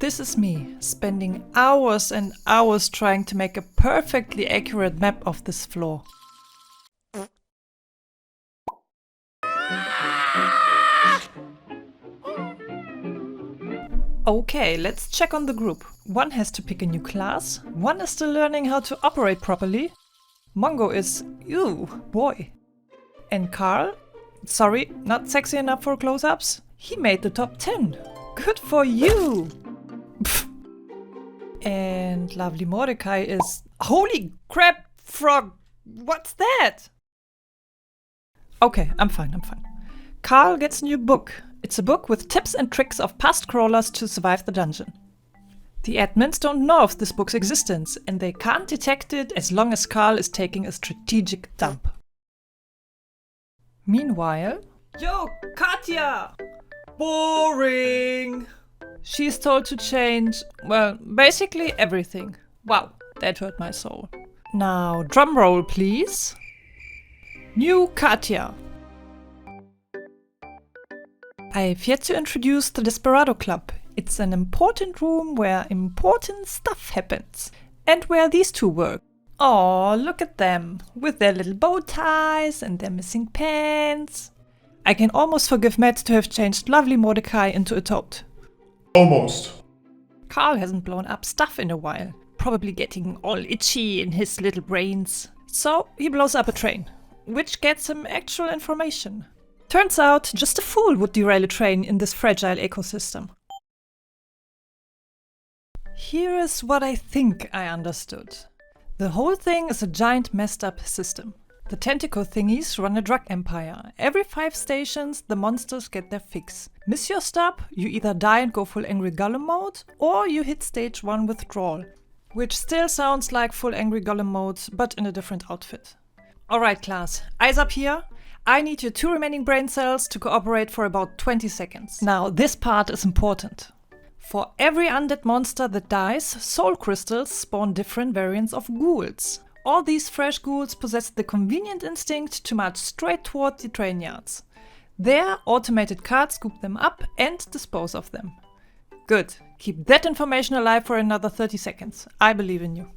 This is me, spending hours and hours trying to make a perfectly accurate map of this floor. Okay, let's check on the group. One has to pick a new class, one is still learning how to operate properly. Mongo is, ew, boy. And Carl, sorry, not sexy enough for close-ups. He made the top 10. Good for you! Pfft. And lovely Mordecai is, holy crap, frog, what's that? Okay, I'm fine. Carl gets a new book. It's a book with tips and tricks of past crawlers to survive the dungeon. The admins don't know of this book's existence, and they can't detect it as long as Carl is taking a strategic dump. Meanwhile, yo, Katja! Boring! She's told to change, well, basically everything. Wow, that hurt my soul. Now, drum roll, please. New Katja. I've yet to introduce the Desperado Club. It's an important room where important stuff happens. And where these two work. Aw, look at them, with their little bow ties and their missing pants. I can almost forgive Matt to have changed lovely Mordecai into a toad. Almost. Carl hasn't blown up stuff in a while, probably getting all itchy in his little brains. So he blows up a train, which gets him actual information. Turns out, just a fool would derail a train in this fragile ecosystem. Here is what I think I understood. The whole thing is a giant messed up system. The tentacle thingies run a drug empire. Every 5 stations, the monsters get their fix. Miss your stop, you either die and go full Angry Golem mode, or you hit stage 1 withdrawal. Which still sounds like full Angry Golem mode, but in a different outfit. Alright class, eyes up here. I need your 2 remaining brain cells to cooperate for about 20 seconds. Now, this part is important. For every undead monster that dies, soul crystals spawn different variants of ghouls. All these fresh ghouls possess the convenient instinct to march straight toward the train yards. There, automated carts scoop them up and dispose of them. Good. Keep that information alive for another 30 seconds. I believe in you.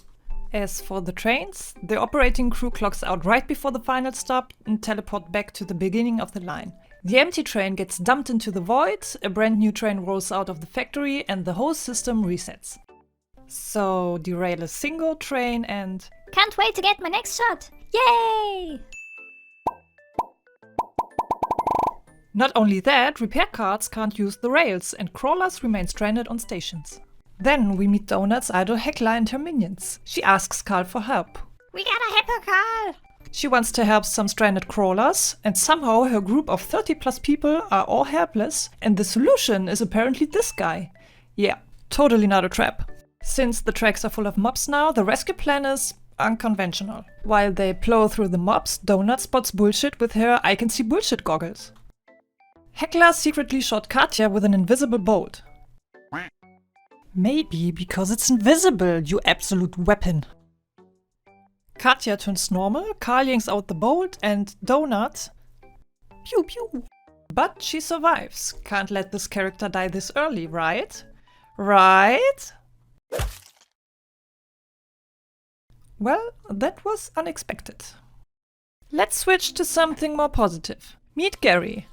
As for the trains, the operating crew clocks out right before the final stop and teleport back to the beginning of the line. The empty train gets dumped into the void, a brand new train rolls out of the factory, and the whole system resets. So, derail a single train and... Can't wait to get my next shot! Yay! Not only that, repair carts can't use the rails, and crawlers remain stranded on stations. Then we meet Donut's idol Heckler and her minions. She asks Carl for help. We gotta help her, Carl! She wants to help some stranded crawlers, and somehow her group of 30 plus people are all helpless, and the solution is apparently this guy. Yeah, totally not a trap. Since the tracks are full of mobs now, the rescue plan is unconventional. While they plow through the mobs, Donut spots bullshit with her I can see bullshit goggles. Heckler secretly shot Katja with an invisible bolt. Maybe because it's invisible, you absolute weapon. Katja turns normal, Carl yanks out the bolt, and Donut... Pew pew. But she survives. Can't let this character die this early, right? Right? Well, that was unexpected. Let's switch to something more positive. Meet Gary.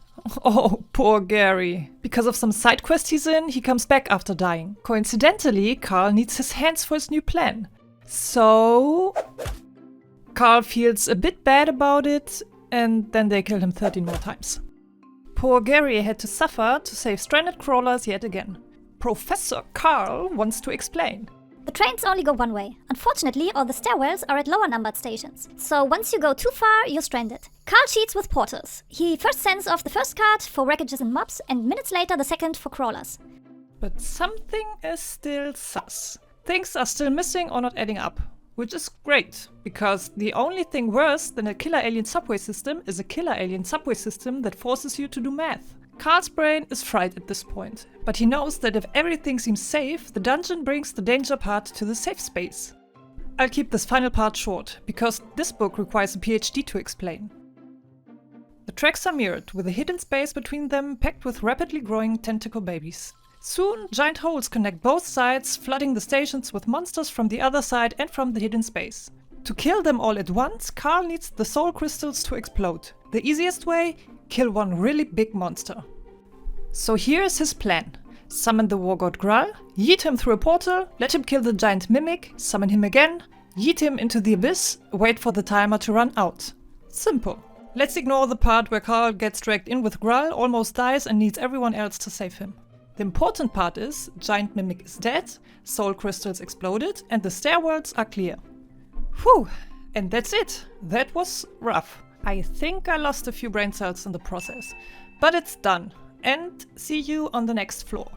Oh, poor Gary. Because of some side quest he's in, he comes back after dying. Coincidentally, Carl needs his hands for his new plan. So... Carl feels a bit bad about it, and then they kill him 13 more times. Poor Gary had to suffer to save stranded crawlers yet again. Professor Carl wants to explain. The trains only go one way. Unfortunately, all the stairwells are at lower numbered stations. So once you go too far, you're stranded. Carl cheats with portals. He first sends off the first card for wreckages and mobs, and minutes later the second for crawlers. But something is still sus. Things are still missing or not adding up. Which is great, because the only thing worse than a killer alien subway system is a killer alien subway system that forces you to do math. Carl's brain is fried at this point, but he knows that if everything seems safe, the dungeon brings the danger part to the safe space. I'll keep this final part short, because this book requires a PhD to explain. The tracks are mirrored, with a hidden space between them packed with rapidly growing tentacle babies. Soon, giant holes connect both sides, flooding the stations with monsters from the other side and from the hidden space. To kill them all at once, Carl needs the soul crystals to explode. The easiest way? Kill one really big monster. So here's his plan. Summon the war god Grull, yeet him through a portal, let him kill the giant mimic, summon him again, yeet him into the abyss, wait for the timer to run out. Simple. Let's ignore the part where Carl gets dragged in with Grull, almost dies and needs everyone else to save him. The important part is, giant mimic is dead, soul crystals exploded, and the stairwells are clear. Whew, and that's it. That was rough. I think I lost a few brain cells in the process. But it's done. And see you on the next floor.